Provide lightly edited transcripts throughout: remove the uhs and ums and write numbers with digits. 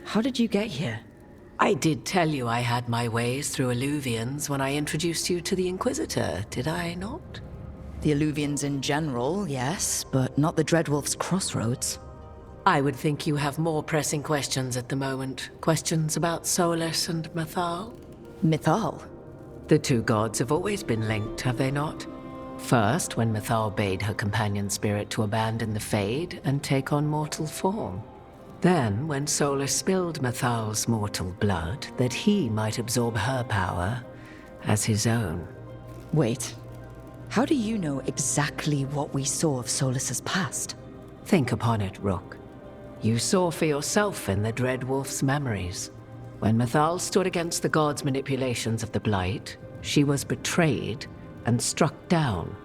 How did you get here? I did tell you I had my ways through Illuvians when I introduced you to the Inquisitor, did I not? The Illuvians in general, yes, but not the Dreadwolf's crossroads. I would think you have more pressing questions at the moment. Questions about Solus and Mythal? Mythal? The two gods have always been linked, have they not? First, when Mythal bade her companion spirit to abandon the Fade and take on mortal form. Then, when Solus spilled Mythal's mortal blood, that he might absorb her power as his own. Wait, how do you know exactly what we saw of Solus's past? Think upon it, Rook. You saw for yourself in the Dreadwolf's memories. When Mythal stood against the gods' manipulations of the Blight, she was betrayed and struck down.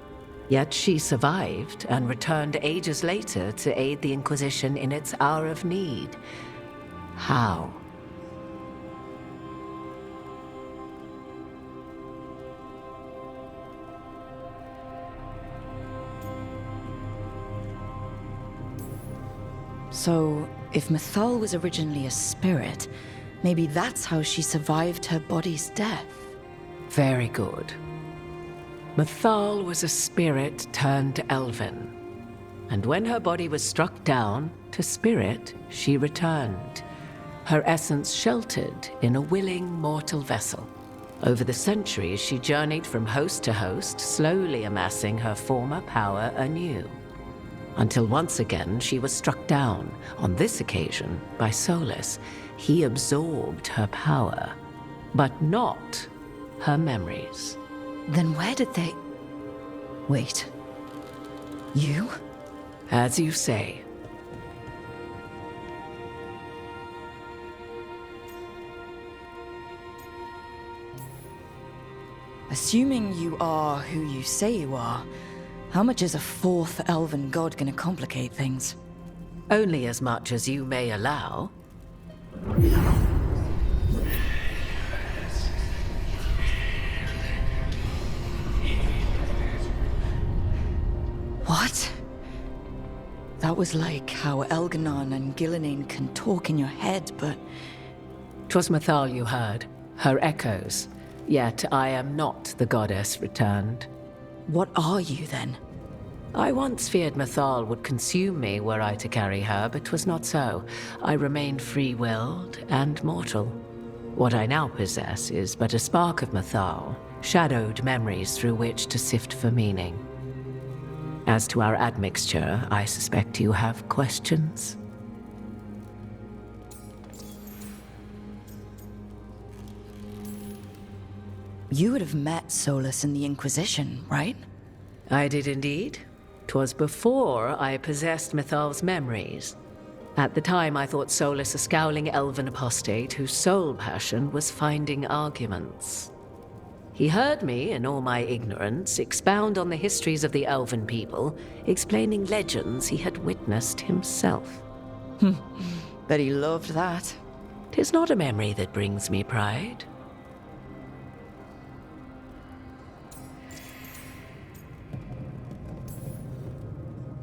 Yet she survived and returned ages later to aid the Inquisition in its hour of need. How? So, if Mythal was originally a spirit, maybe that's how she survived her body's death. Very good. Mythal was a spirit turned elven. And when her body was struck down, to spirit she returned. Her essence sheltered in a willing mortal vessel. Over the centuries she journeyed from host to host, slowly amassing her former power anew. Until once again she was struck down, on this occasion by Solus. He absorbed her power, but not her memories. Then where did they... Wait. You? As you say. Assuming you are who you say you are, how much is a fourth elven god gonna complicate things? Only as much as you may allow. What? That was like how Elganon and Gillenane can talk in your head, but... 'Twas Mythal you heard, her echoes. Yet I am not the goddess returned. What are you, then? I once feared Mythal would consume me were I to carry her, but 'twas not so. I remained free-willed and mortal. What I now possess is but a spark of Mythal, shadowed memories through which to sift for meaning. As to our admixture, I suspect you have questions. You would have met Solus in the Inquisition, right? I did indeed. 'Twas before I possessed Mythal's memories. At the time, I thought Solus a scowling elven apostate whose sole passion was finding arguments. He heard me, in all my ignorance, expound on the histories of the elven people, explaining legends he had witnessed himself. Bet he loved that. 'Tis not a memory that brings me pride.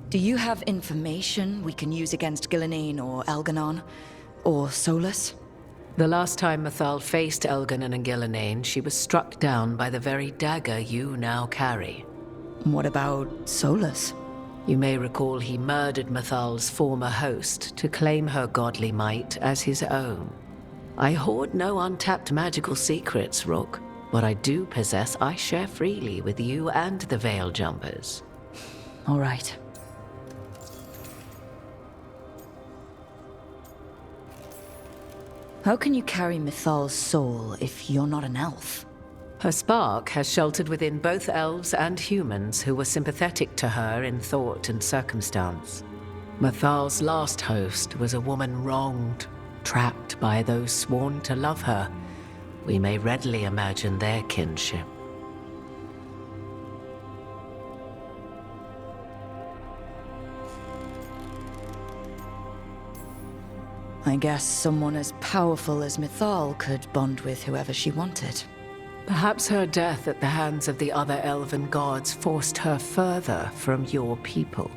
Do you have information we can use against Gillenane or Elganon? Or Solus? The last time Mythal faced Elganon and Gillenane, she was struck down by the very dagger you now carry. What about Solus? You may recall he murdered Mythal's former host to claim her godly might as his own. I hoard no untapped magical secrets, Rook. What I do possess, I share freely with you and the Veil Jumpers. All right. How can you carry Mythal's soul if you're not an elf? Her spark has sheltered within both elves and humans who were sympathetic to her in thought and circumstance. Mythal's last host was a woman wronged, trapped by those sworn to love her. We may readily imagine their kinship. I guess someone as powerful as Mythal could bond with whoever she wanted. Perhaps her death at the hands of the other elven gods forced her further from your people.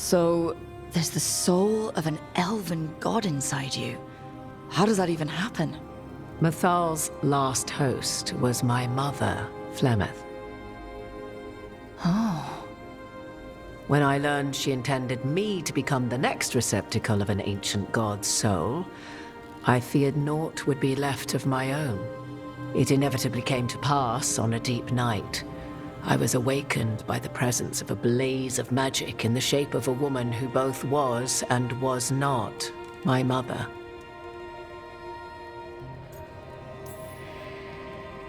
So, there's the soul of an elven god inside you. How does that even happen? Mythal's last host was my mother, Flemeth. Oh. When I learned she intended me to become the next receptacle of an ancient god's soul, I feared naught would be left of my own. It inevitably came to pass on a deep night. I was awakened by the presence of a blaze of magic in the shape of a woman who both was and was not my mother.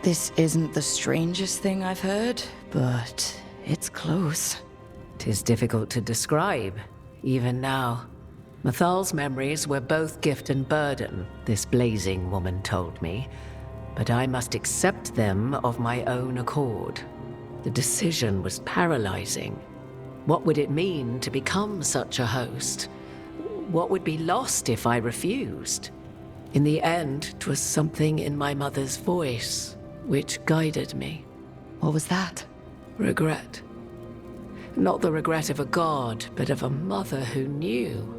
This isn't the strangest thing I've heard, but it's close. 'Tis difficult to describe, even now. Mythal's memories were both gift and burden, this blazing woman told me, but I must accept them of my own accord. The decision was paralyzing. What would it mean to become such a host? What would be lost if I refused? In the end, 'twas something in my mother's voice which guided me. What was that? Regret. Not the regret of a god, but of a mother who knew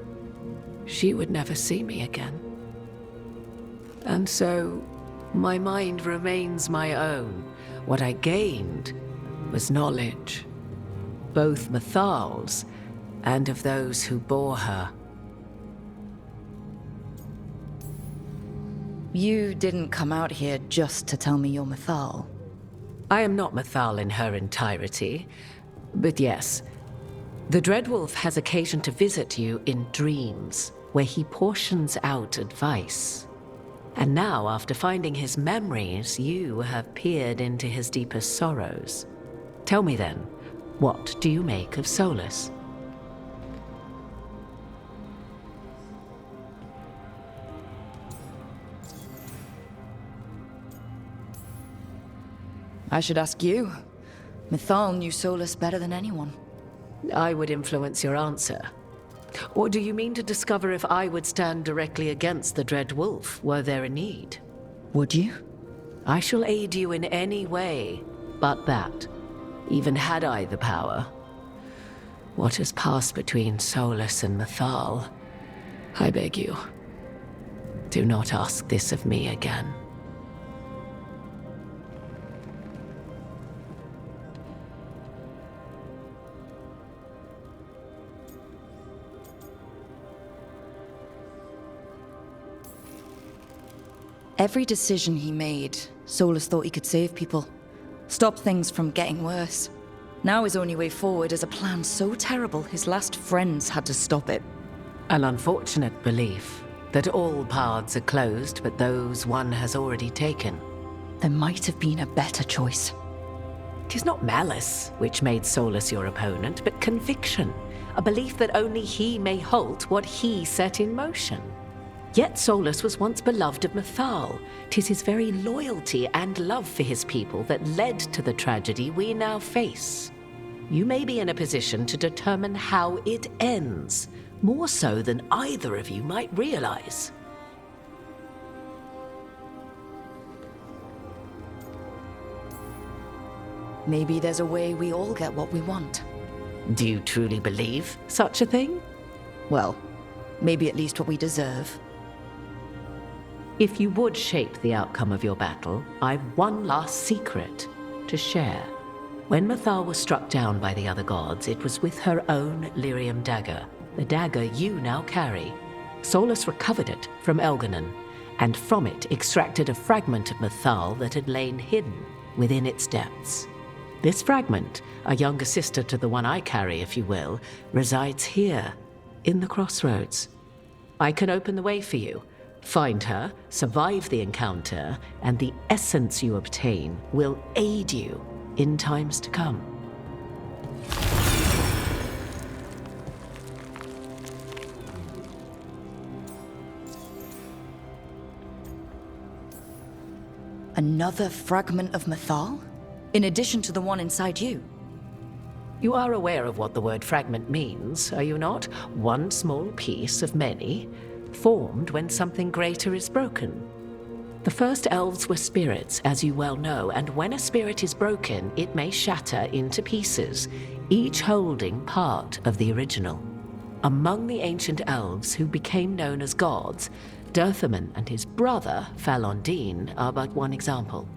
she would never see me again. And so, my mind remains my own. What I gained was knowledge, both Mythal's and of those who bore her. You didn't come out here just to tell me you're Mythal. I am not Mythal in her entirety, but yes, the Dreadwolf has occasion to visit you in dreams, where he portions out advice. And now, after finding his memories, you have peered into his deepest sorrows. Tell me then, what do you make of Solus? I should ask you. Mythal knew Solus better than anyone. I would influence your answer. Or do you mean to discover if I would stand directly against the Dread Wolf, were there a need? Would you? I shall aid you in any way but that, even had I the power. What has passed between Solus and Mythal, I beg you, do not ask this of me again. Every decision he made, Solus thought he could save people. Stop things from getting worse. Now his only way forward is a plan so terrible his last friends had to stop it. An unfortunate belief that all paths are closed but those one has already taken. There might have been a better choice. 'Tis not malice which made Solus your opponent, but conviction, a belief that only he may halt what he set in motion. Yet Solus was once beloved of Mythal. 'Tis his very loyalty and love for his people that led to the tragedy we now face. You may be in a position to determine how it ends, more so than either of you might realize. Maybe there's a way we all get what we want. Do you truly believe such a thing? Well, maybe at least what we deserve. If you would shape the outcome of your battle, I've one last secret to share. When Mythal was struck down by the other gods, it was with her own lyrium dagger, the dagger you now carry. Solus recovered it from Elganon, and from it extracted a fragment of Mythal that had lain hidden within its depths. This fragment, a younger sister to the one I carry, if you will, resides here, in the crossroads. I can open the way for you. Find her, survive the encounter, and the essence you obtain will aid you in times to come. Another fragment of Mythal? In addition to the one inside you? You are aware of what the word fragment means, are you not? One small piece of many, formed when something greater is broken. The first elves were spirits, as you well know, and when a spirit is broken, it may shatter into pieces, each holding part of the original. Among the ancient elves who became known as gods, Dirthaman and his brother, Falondine, are but one example.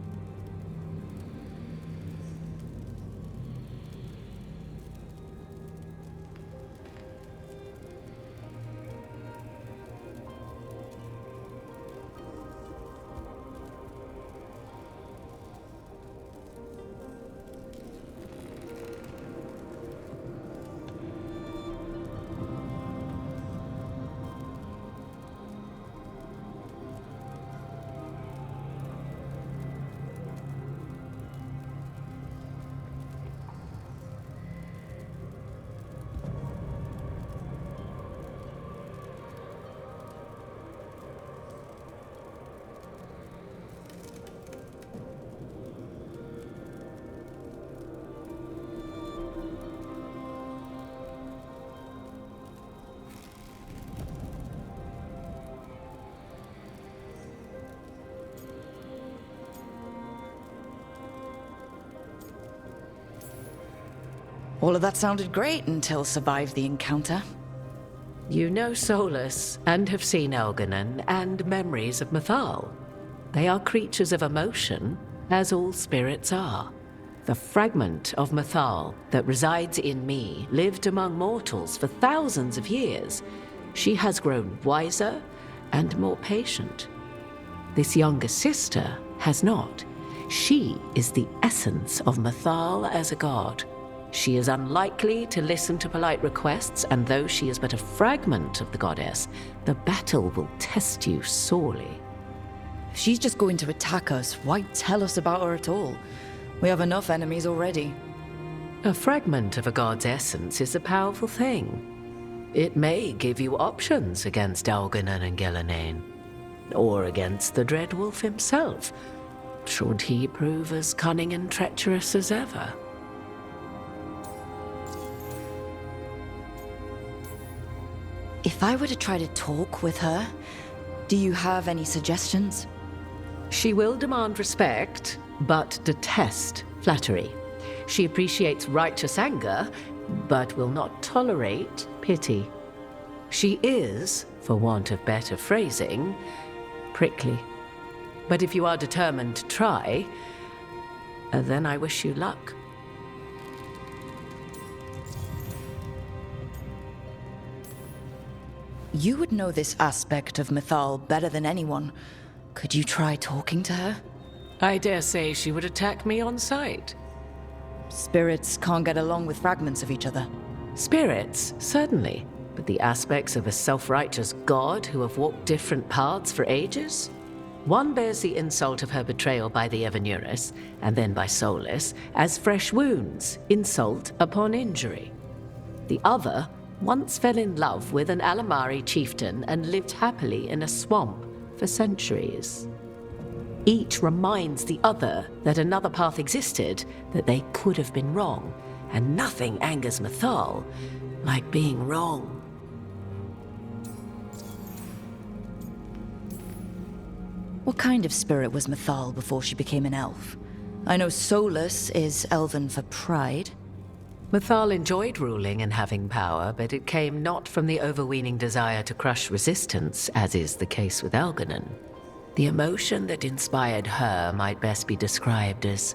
All of that sounded great until survived the encounter. You know Solus, and have seen Elganon, and memories of Mythal. They are creatures of emotion, as all spirits are. The fragment of Mythal that resides in me lived among mortals for thousands of years. She has grown wiser and more patient. This younger sister has not. She is the essence of Mythal as a god. She is unlikely to listen to polite requests, and though she is but a fragment of the goddess, the battle will test you sorely. If she's just going to attack us, why tell us about her at all? We have enough enemies already. A fragment of a god's essence is a powerful thing. It may give you options against Elganon and Gillenane, or against the Dreadwolf himself, should he prove as cunning and treacherous as ever. If I were to try to talk with her, do you have any suggestions? She will demand respect, but detest flattery. She appreciates righteous anger, but will not tolerate pity. She is, for want of better phrasing, prickly. But if you are determined to try, then I wish you luck. You would know this aspect of Mythal better than anyone. Could you try talking to her? I dare say she would attack me on sight. Spirits can't get along with fragments of each other. Spirits, certainly, but the aspects of a self-righteous god who have walked different paths for ages? One bears the insult of her betrayal by the Evanurus, and then by Solus, as fresh wounds, insult upon injury. The other once fell in love with an Alamari chieftain and lived happily in a swamp for centuries. Each reminds the other that another path existed, that they could have been wrong, and nothing angers Mythal like being wrong. What kind of spirit was Mythal before she became an elf? I know Solus is elven for pride. Mythal enjoyed ruling and having power, but it came not from the overweening desire to crush resistance, as is the case with Elganon. The emotion that inspired her might best be described as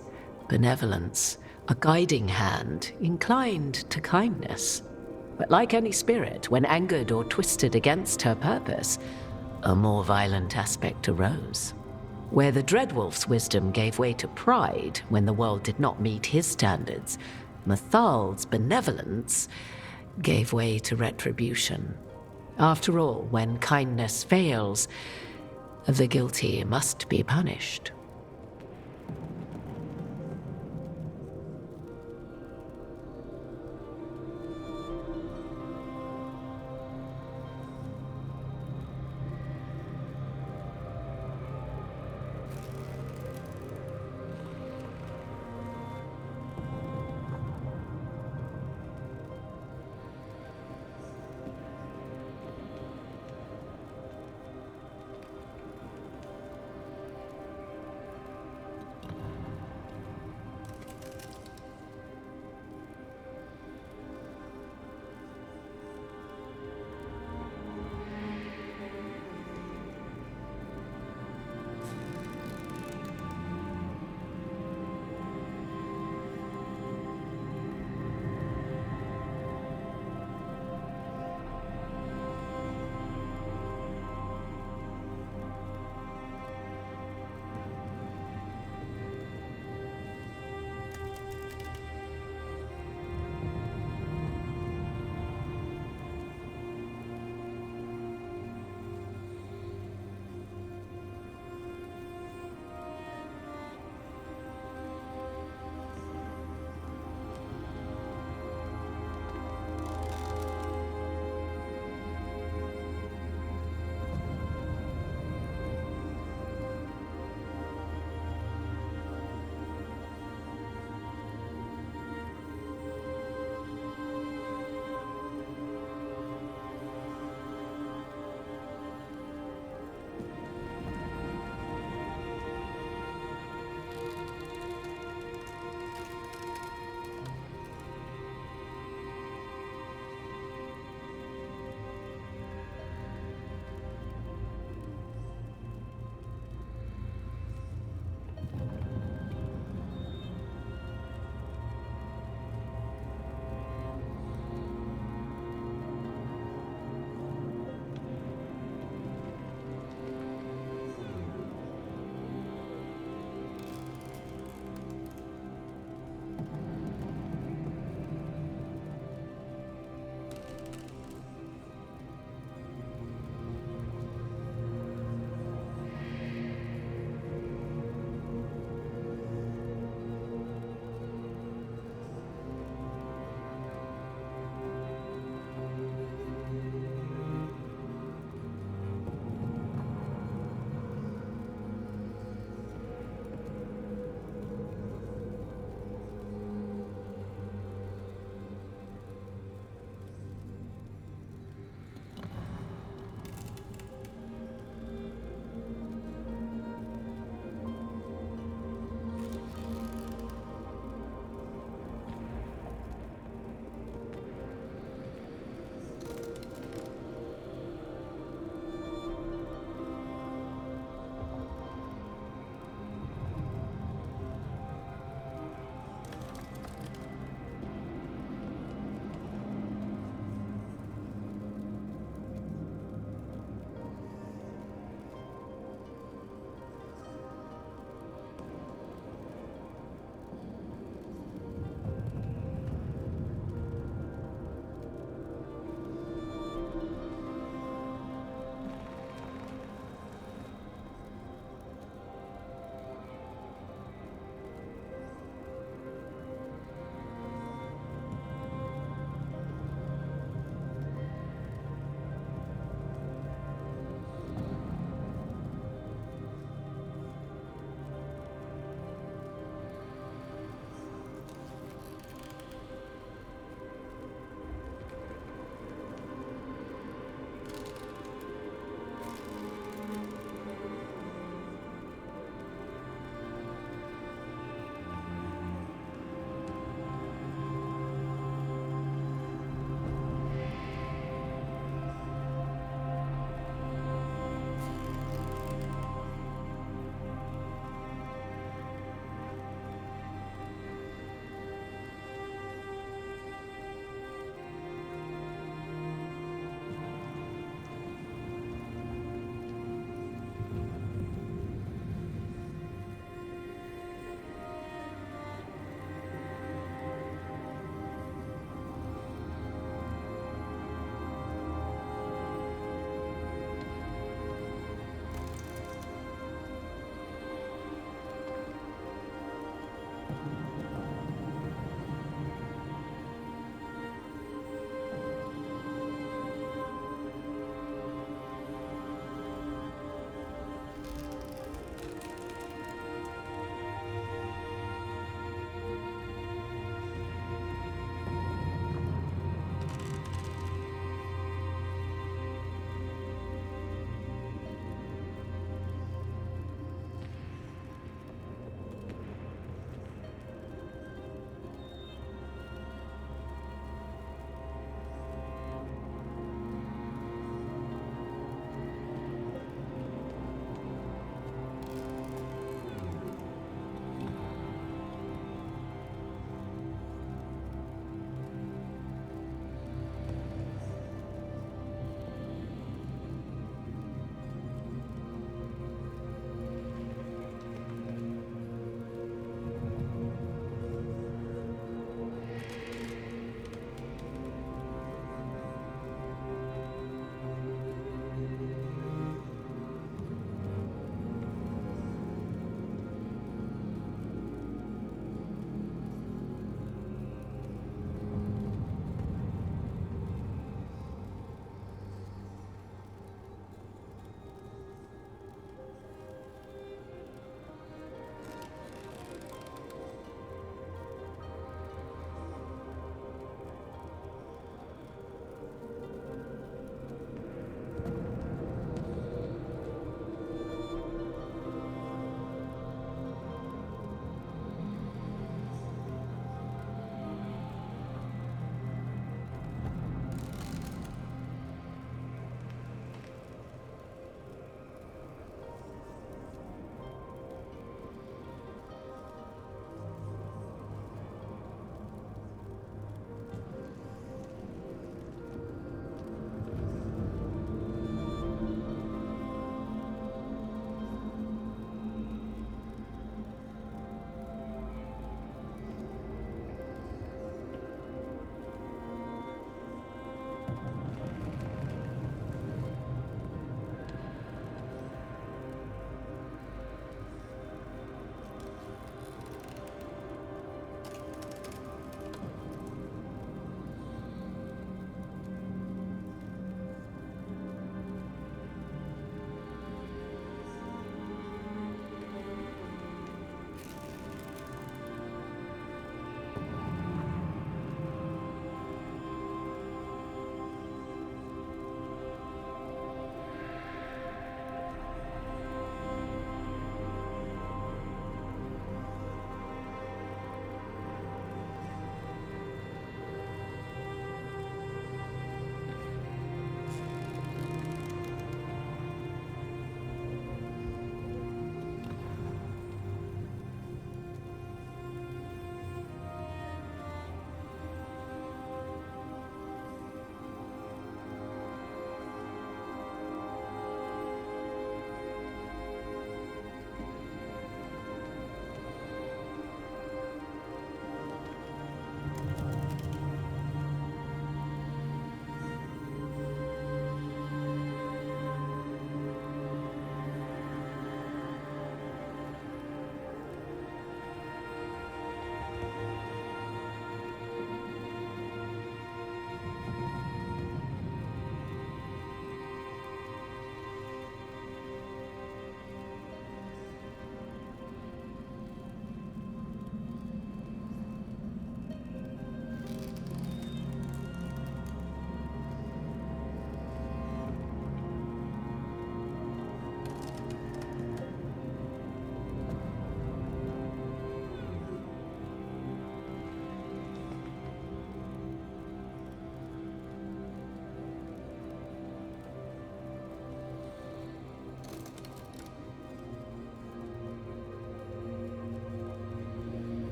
benevolence, a guiding hand inclined to kindness. But like any spirit, when angered or twisted against her purpose, a more violent aspect arose. Where the Dreadwolf's wisdom gave way to pride when the world did not meet his standards, Mythal's benevolence gave way to retribution. After all, when kindness fails, the guilty must be punished.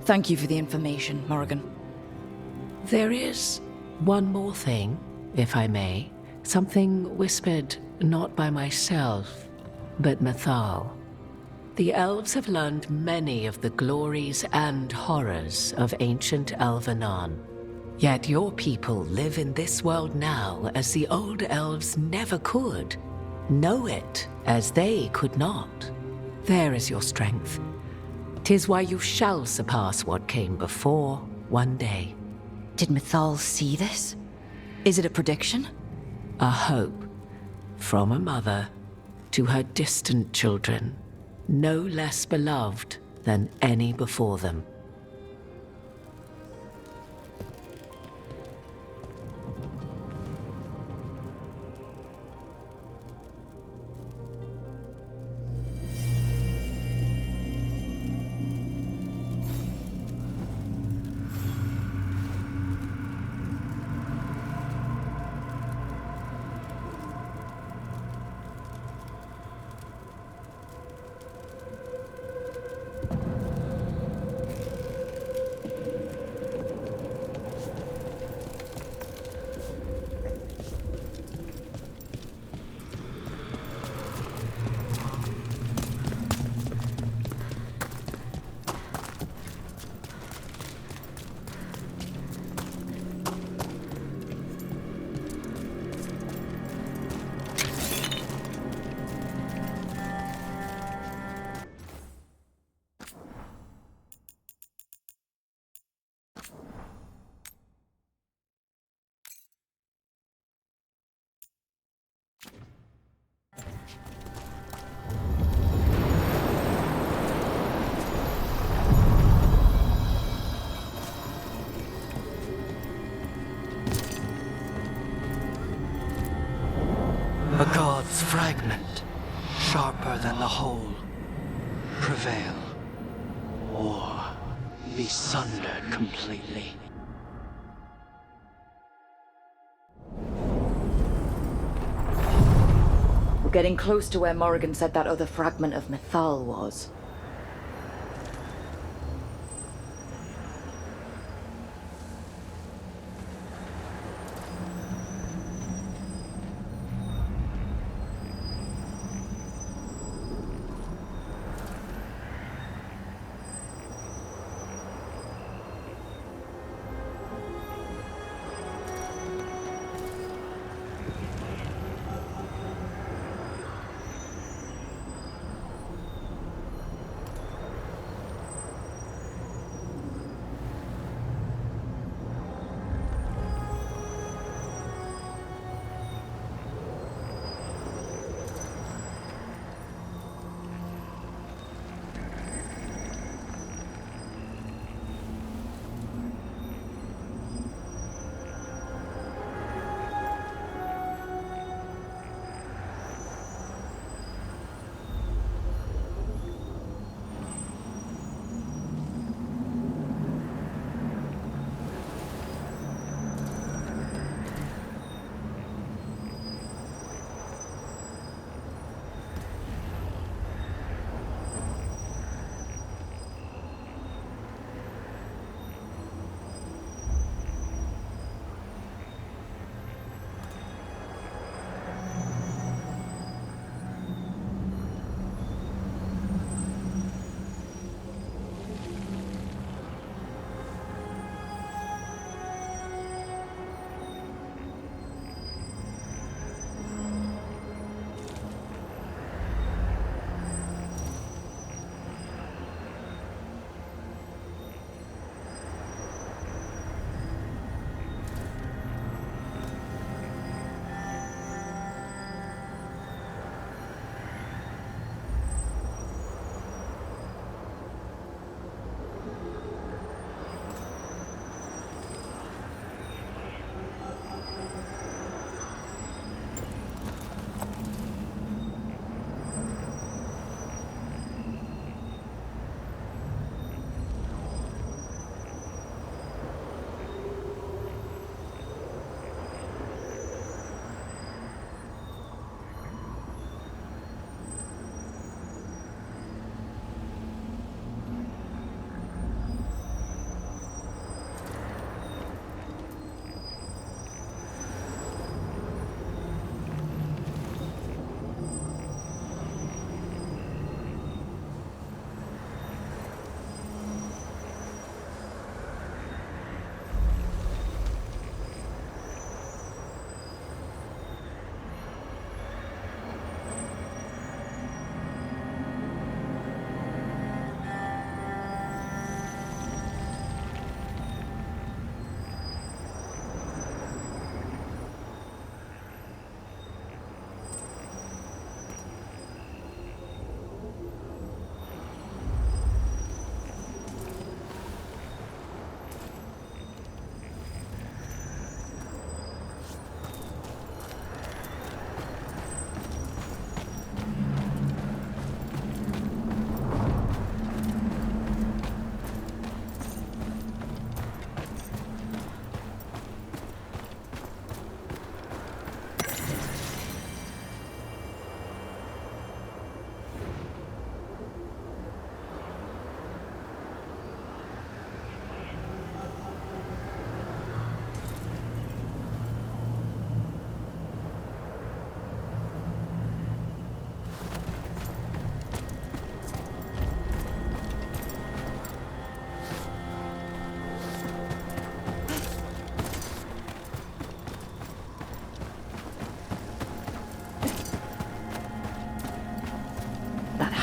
Thank you for the information, Morrigan. There is one more thing, if I may. Something whispered not by myself, but Mythal. The elves have learned many of the glories and horrors of ancient Elvenon. Yet your people live in this world now as the old elves never could. Know it as they could not. There is your strength. 'Tis why you shall surpass what came before one day. Did Mythal see this? Is it a prediction? A hope from a mother to her distant children, no less beloved than any before them. A god's fragment, sharper than the whole. Prevail, or be sundered completely. We're getting close to where Morrigan said that other fragment of Mythal was.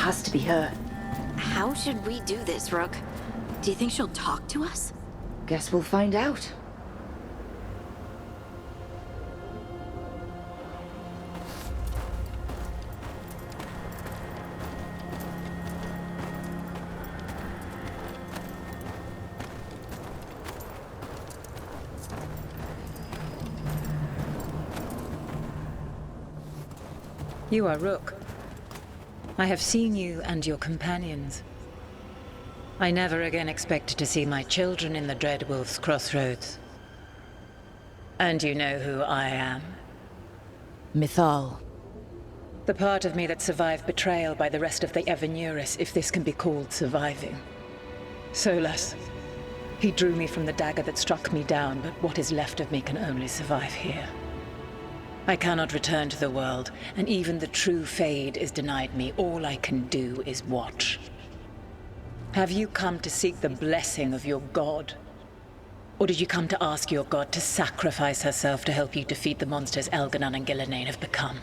has to be her. How should we do this, Rook? Do you think she'll talk to us? Guess we'll find out. You are Rook. I have seen you and your companions. I never again expected to see my children in the Dreadwolf's crossroads. And you know who I am. Mythal. The part of me that survived betrayal by the rest of the Evanuris, if this can be called surviving. Solas. He drew me from the dagger that struck me down, but what is left of me can only survive here. I cannot return to the world, and even the true Fade is denied me. All I can do is watch. Have you come to seek the blessing of your god? Or did you come to ask your god to sacrifice herself to help you defeat the monsters Elganon and Gillenane have become?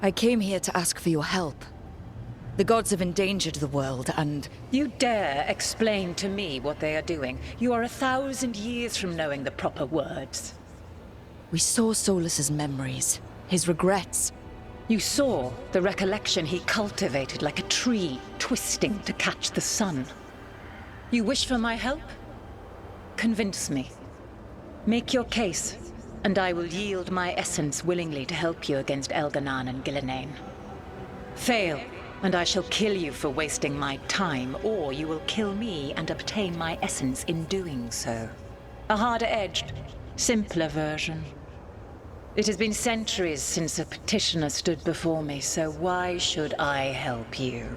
I came here to ask for your help. The gods have endangered the world, and You dare explain to me what they are doing? You are 1,000 years from knowing the proper words. we saw Solas's memories, his regrets. You saw the recollection he cultivated like a tree, twisting to catch the sun. You wish for my help? Convince me. Make your case, and I will yield my essence willingly to help you against Elganon and Gillenane. Fail, and I shall kill you for wasting my time, or you will kill me and obtain my essence in doing so. A harder-edged, simpler version. It has been centuries since a petitioner stood before me, so why should I help you?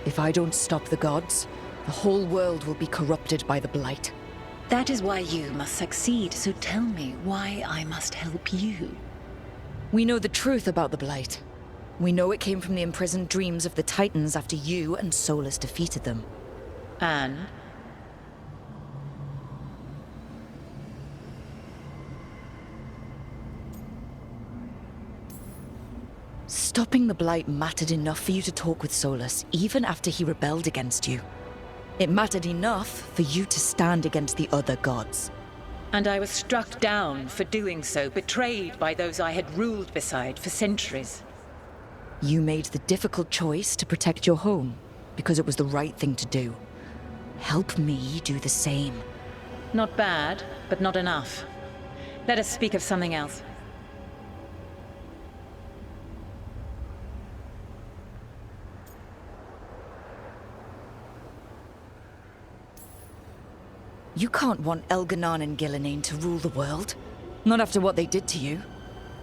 If I don't stop the gods, the whole world will be corrupted by the Blight. That is why you must succeed, so tell me why I must help you. We know the truth about the Blight. We know it came from the imprisoned dreams of the Titans after you and Solus defeated them. And? Stopping the Blight mattered enough for you to talk with Solus, even after he rebelled against you. It mattered enough for you to stand against the other gods. And I was struck down for doing so, betrayed by those I had ruled beside for centuries. You made the difficult choice to protect your home, because it was the right thing to do. Help me do the same. Not bad, but not enough. Let us speak of something else. You can't want Elganon and Gillenane to rule the world. Not after what they did to you.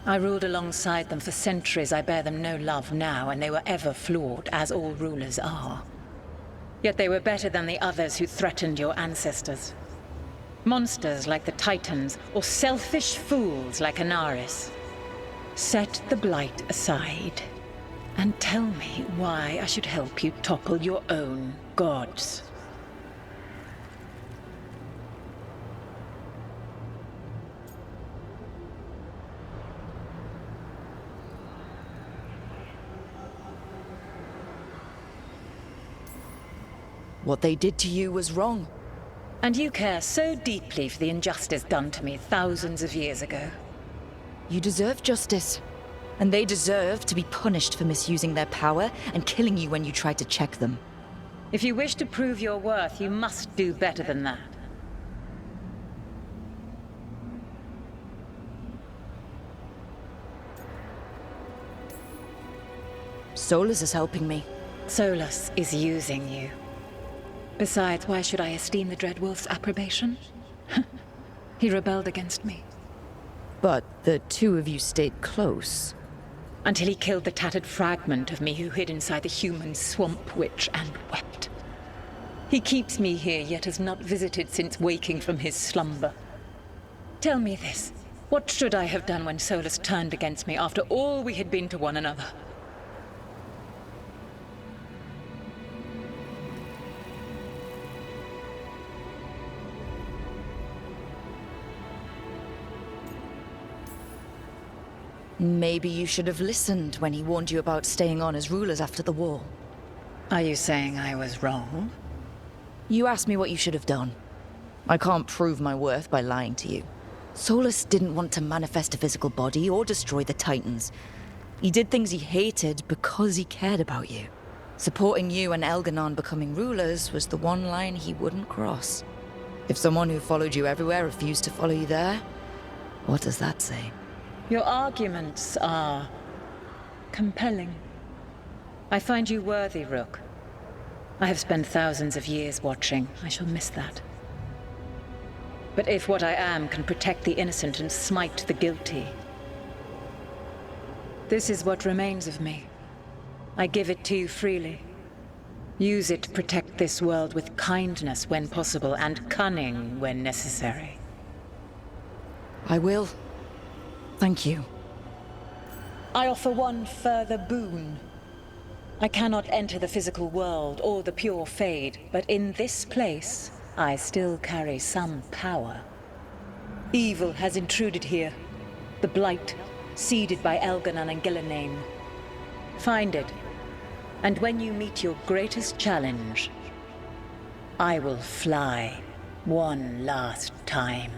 I ruled alongside them for centuries. I bear them no love now, and they were ever flawed, as all rulers are. Yet they were better than the others who threatened your ancestors. Monsters like the Titans, or selfish fools like Anaris. Set the Blight aside, and tell me why I should help you topple your own gods. What they did to you was wrong. And you care so deeply for the injustice done to me thousands of years ago. You deserve justice. And they deserve to be punished for misusing their power and killing you when you tried to check them. If you wish to prove your worth, you must do better than that. Solus is helping me. Solus is using you. Besides, why should I esteem the Dreadwolf's approbation? He rebelled against me. But the two of you stayed close. Until he killed the tattered fragment of me who hid inside the human swamp witch and wept. He keeps me here, yet has not visited since waking from his slumber. Tell me this. What should I have done when Solus turned against me after all we had been to one another? Maybe you should have listened when he warned you about staying on as rulers after the war. Are you saying I was wrong? You asked me what you should have done. I can't prove my worth by lying to you. Solus didn't want to manifest a physical body or destroy the Titans. He did things he hated because he cared about you. Supporting you and Elganon becoming rulers was the one line he wouldn't cross. If someone who followed you everywhere refused to follow you there, what does that say? Your arguments are compelling. I find you worthy, Rook. I have spent thousands of years watching. I shall miss that. But if what I am can protect the innocent and smite the guilty, this is what remains of me. I give it to you freely. Use it to protect this world with kindness when possible and cunning when necessary. I will. Thank you. I offer one further boon. I cannot enter the physical world or the pure Fade, but in this place, I still carry some power. Evil has intruded here. The Blight, seeded by Elganon and Gillenane. Find it, and when you meet your greatest challenge, I will fly one last time.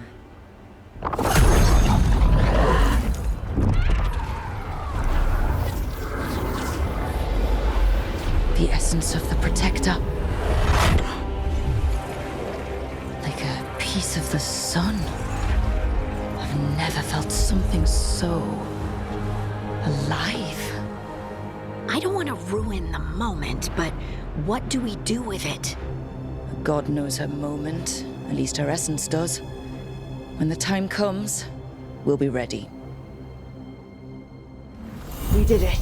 The essence of the Protector. Like a piece of the sun. I've never felt something so alive. I don't want to ruin the moment, but what do we do with it? God knows her moment. At least her essence does. When the time comes, we'll be ready. We did it.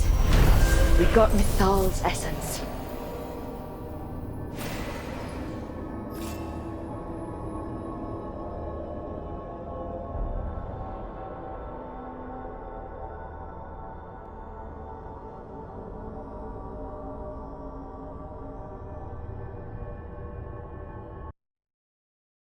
We got Mythal's essence.